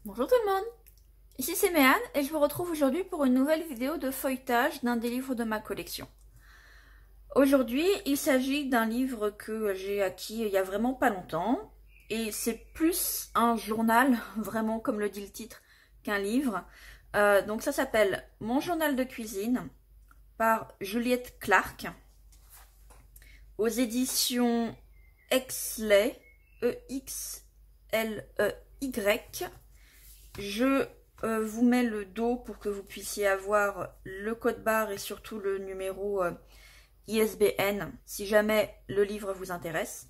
Bonjour tout le monde, ici c'est Méane et je vous retrouve aujourd'hui pour une nouvelle vidéo de feuilletage d'un des livres de ma collection. Aujourd'hui, il s'agit d'un livre que j'ai acquis il y a vraiment pas longtemps et c'est plus un journal, vraiment comme le dit le titre, qu'un livre. Donc ça s'appelle Mon journal de cuisine par Juliette Clark aux éditions Exley, E-X-L-E-Y. Je vous mets le dos pour que vous puissiez avoir le code barre et surtout le numéro ISBN si jamais le livre vous intéresse.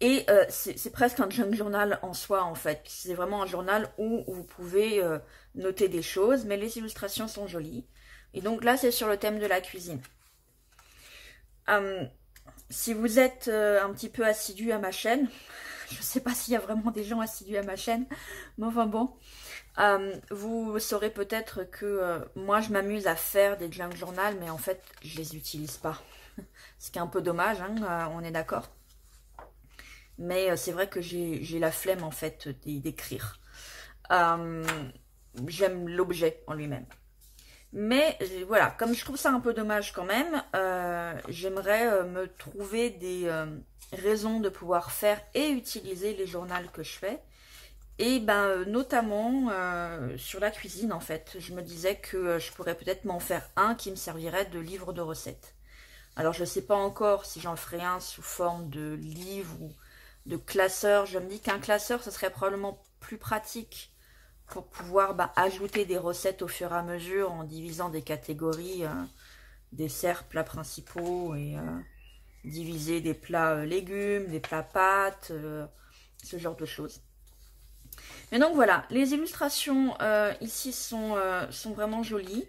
Et c'est presque un junk journal en soi en fait. C'est vraiment un journal où vous pouvez noter des choses, mais les illustrations sont jolies. Et donc là, c'est sur le thème de la cuisine. Si vous êtes un petit peu assidu à ma chaîne, je ne sais pas s'il y a vraiment des gens assidus à ma chaîne, mais enfin bon, vous saurez peut-être que moi je m'amuse à faire des junk journal, mais en fait je les utilise pas. Ce qui est un peu dommage, hein, on est d'accord. Mais c'est vrai que j'ai la flemme en fait d'écrire. J'aime l'objet en lui-même. Mais voilà, comme je trouve ça un peu dommage quand même, j'aimerais me trouver des raisons de pouvoir faire et utiliser les journaux que je fais. Et ben notamment sur la cuisine en fait. Je me disais que je pourrais peut-être m'en faire un qui me servirait de livre de recettes. Alors je ne sais pas encore si j'en ferai un sous forme de livre ou de classeur. Je me dis qu'un classeur, ce serait probablement plus pratique pour pouvoir ajouter des recettes au fur et à mesure en divisant des catégories, desserts, plats principaux et diviser des plats légumes, des plats pâtes, ce genre de choses. Mais donc voilà, les illustrations ici sont vraiment jolies.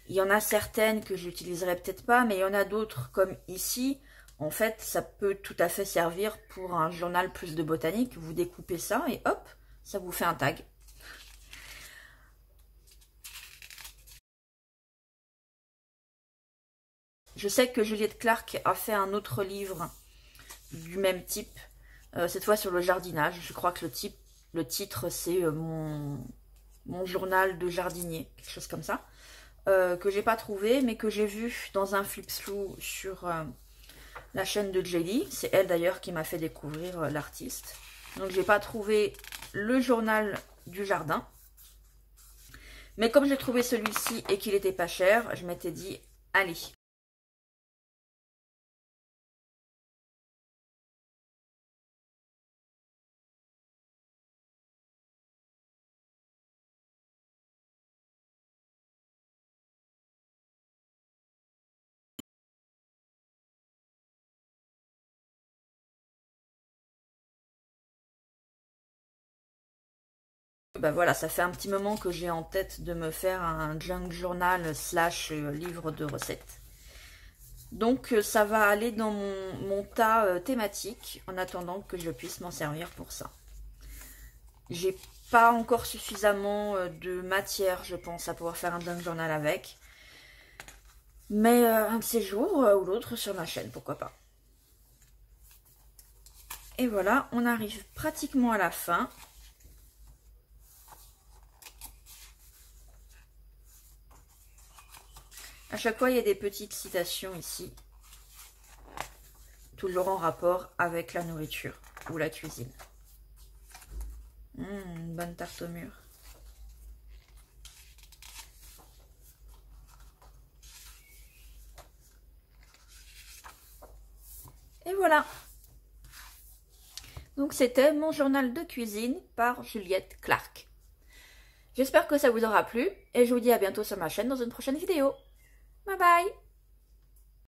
Il y en a certaines que j'utiliserai peut-être pas, mais il y en a d'autres comme ici. En fait, ça peut tout à fait servir pour un journal plus de botanique. Vous découpez ça et hop, ça vous fait un tag. Je sais que Juliette Clark a fait un autre livre du même type, cette fois sur le jardinage. Je crois que le titre c'est mon journal de jardinier, quelque chose comme ça, que j'ai pas trouvé, mais que j'ai vu dans un flip-through sur la chaîne de Jelly. C'est elle d'ailleurs qui m'a fait découvrir l'artiste. Donc j'ai pas trouvé le journal du jardin. Mais comme j'ai trouvé celui-ci et qu'il était pas cher, je m'étais dit, allez. Ben voilà, ça fait un petit moment que j'ai en tête de me faire un junk journal slash livre de recettes. Donc ça va aller dans mon tas thématique en attendant que je puisse m'en servir pour ça. J'ai pas encore suffisamment de matière, je pense, à pouvoir faire un junk journal avec. Mais un de ces jours ou l'autre sur ma chaîne, pourquoi pas. Et voilà, on arrive pratiquement à la fin. À chaque fois, il y a des petites citations ici. Toujours en rapport avec la nourriture ou la cuisine. Une bonne tarte au mûr. Et voilà. Donc c'était mon journal de cuisine par Juliette Clark. J'espère que ça vous aura plu et je vous dis à bientôt sur ma chaîne dans une prochaine vidéo. Bye bye!